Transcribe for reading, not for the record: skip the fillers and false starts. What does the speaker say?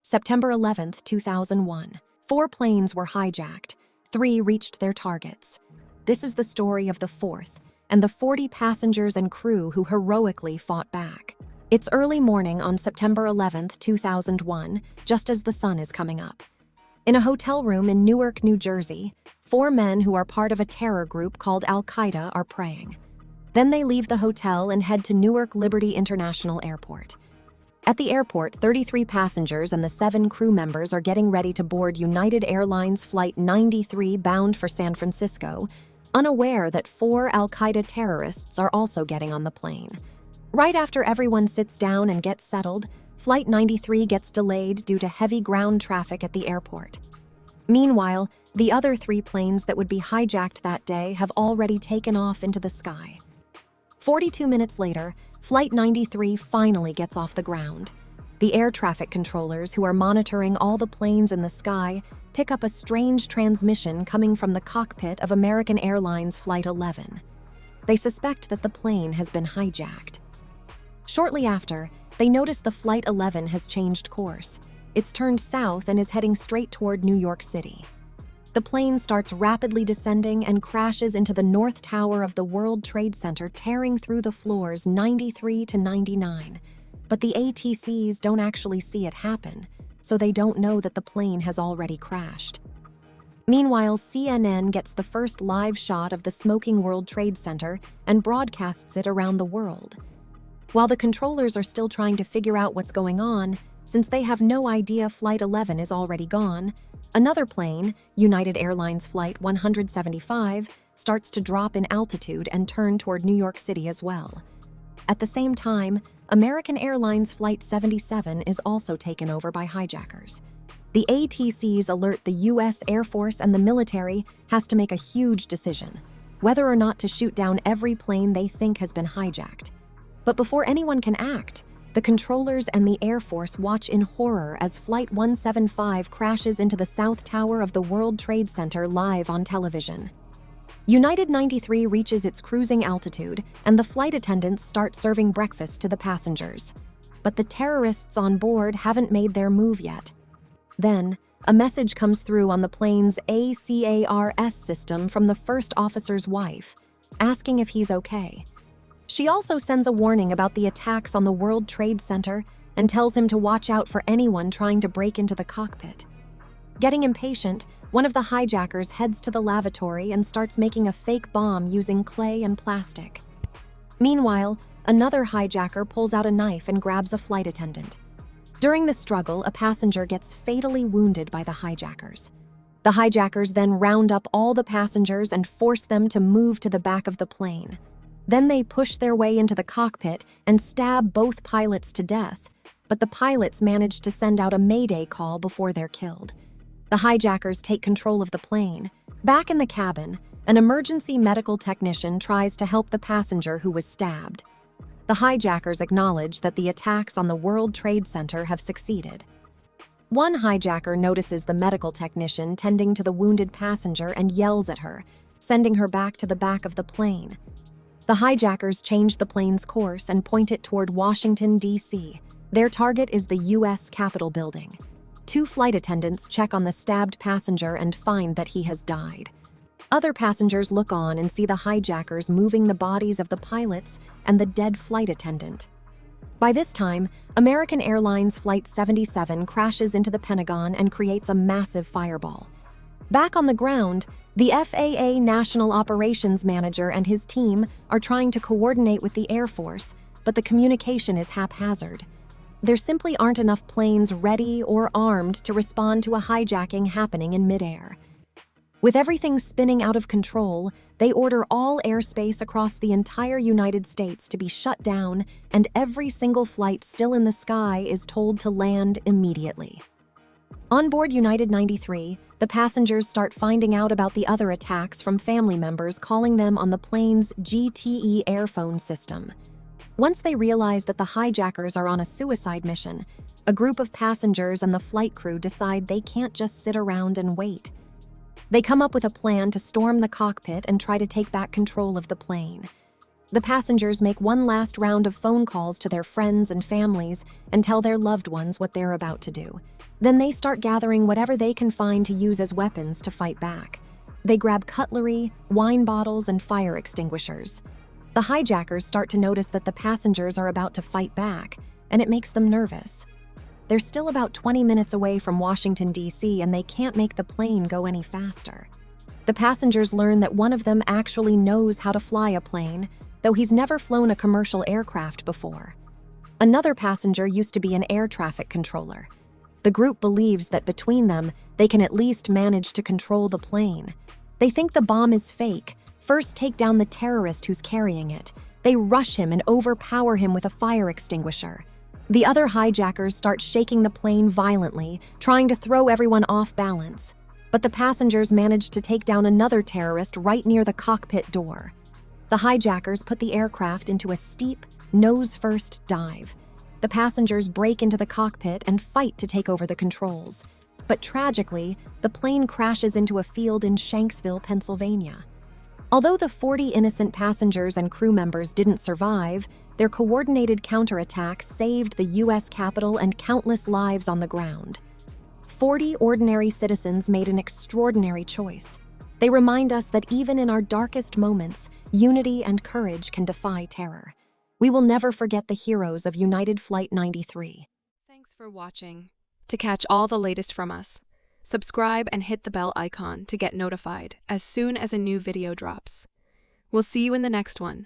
September 11th, 2001. 4 planes were hijacked. 3 reached their targets. This is the story of the 4th and the 40 passengers and crew who heroically fought back. It's early morning on September 11th, 2001, just as the sun is coming up. In a hotel room in Newark, New Jersey, 4 men who are part of a terror group called Al-Qaeda are praying. Then they leave the hotel and head to Newark Liberty International Airport. At the airport, 33 passengers and the 7 crew members are getting ready to board United Airlines Flight 93 bound for San Francisco, unaware that 4 Al-Qaeda terrorists are also getting on the plane. Right after everyone sits down and gets settled, Flight 93 gets delayed due to heavy ground traffic at the airport. Meanwhile, the other 3 planes that would be hijacked that day have already taken off into the sky. 42 minutes later, Flight 93 finally gets off the ground. The air traffic controllers who are monitoring all the planes in the sky pick up a strange transmission coming from the cockpit of American Airlines Flight 11. They suspect that the plane has been hijacked. Shortly after, they notice the Flight 11 has changed course. It's turned south and is heading straight toward New York City. The plane starts rapidly descending and crashes into the North Tower of the World Trade Center, tearing through the floors 93 to 99. But the ATCs don't actually see it happen, so they don't know that the plane has already crashed. Meanwhile, CNN gets the first live shot of the smoking World Trade Center and broadcasts it around the world. While the controllers are still trying to figure out what's going on, since they have no idea Flight 11 is already gone, another plane, United Airlines Flight 175, starts to drop in altitude and turn toward New York City as well. At the same time, American Airlines Flight 77 is also taken over by hijackers. The ATCs alert the U.S. Air Force, and the military has to make a huge decision, whether or not to shoot down every plane they think has been hijacked. But before anyone can act, the controllers and the Air Force watch in horror as Flight 175 crashes into the South Tower of the World Trade Center live on television. United 93 reaches its cruising altitude, and the flight attendants start serving breakfast to the passengers. But the terrorists on board haven't made their move yet. Then, a message comes through on the plane's ACARS system from the first officer's wife, asking if he's okay. She also sends a warning about the attacks on the World Trade Center and tells him to watch out for anyone trying to break into the cockpit. Getting impatient, one of the hijackers heads to the lavatory and starts making a fake bomb using clay and plastic. Meanwhile, another hijacker pulls out a knife and grabs a flight attendant. During the struggle, a passenger gets fatally wounded by the hijackers. The hijackers then round up all the passengers and force them to move to the back of the plane. Then they push their way into the cockpit and stab both pilots to death, but the pilots manage to send out a mayday call before they're killed. The hijackers take control of the plane. Back in the cabin, an emergency medical technician tries to help the passenger who was stabbed. The hijackers acknowledge that the attacks on the World Trade Center have succeeded. One hijacker notices the medical technician tending to the wounded passenger and yells at her, sending her back to the back of the plane. The hijackers change the plane's course and point it toward Washington, D.C. Their target is the U.S. Capitol building. 2 flight attendants check on the stabbed passenger and find that he has died. Other passengers look on and see the hijackers moving the bodies of the pilots and the dead flight attendant. By this time, American Airlines Flight 77 crashes into the Pentagon and creates a massive fireball. Back on the ground, the FAA National Operations Manager and his team are trying to coordinate with the Air Force, but the communication is haphazard. There simply aren't enough planes ready or armed to respond to a hijacking happening in midair. With everything spinning out of control, they order all airspace across the entire United States to be shut down, and every single flight still in the sky is told to land immediately. On board United 93, the passengers start finding out about the other attacks from family members calling them on the plane's GTE airphone system. Once they realize that the hijackers are on a suicide mission, a group of passengers and the flight crew decide they can't just sit around and wait. They come up with a plan to storm the cockpit and try to take back control of the plane. The passengers make one last round of phone calls to their friends and families and tell their loved ones what they're about to do. Then they start gathering whatever they can find to use as weapons to fight back. They grab cutlery, wine bottles, and fire extinguishers. The hijackers start to notice that the passengers are about to fight back, and it makes them nervous. They're still about 20 minutes away from Washington, D.C., and they can't make the plane go any faster. The passengers learn that one of them actually knows how to fly a plane, though he's never flown a commercial aircraft before. Another passenger used to be an air traffic controller. The group believes that between them, they can at least manage to control the plane. They think the bomb is fake. First, take down the terrorist who's carrying it. They rush him and overpower him with a fire extinguisher. The other hijackers start shaking the plane violently, trying to throw everyone off balance. But the passengers manage to take down another terrorist right near the cockpit door. The hijackers put the aircraft into a steep, nose-first dive. The passengers break into the cockpit and fight to take over the controls. But tragically, the plane crashes into a field in Shanksville, Pennsylvania. Although the 40 innocent passengers and crew members didn't survive, their coordinated counterattack saved the U.S. Capitol and countless lives on the ground. 40 ordinary citizens made an extraordinary choice. They remind us that even in our darkest moments, unity and courage can defy terror. We will never forget the heroes of United Flight 93. Thanks for watching. To catch all the latest from us, subscribe and hit the bell icon to get notified as soon as a new video drops. We'll see you in the next one.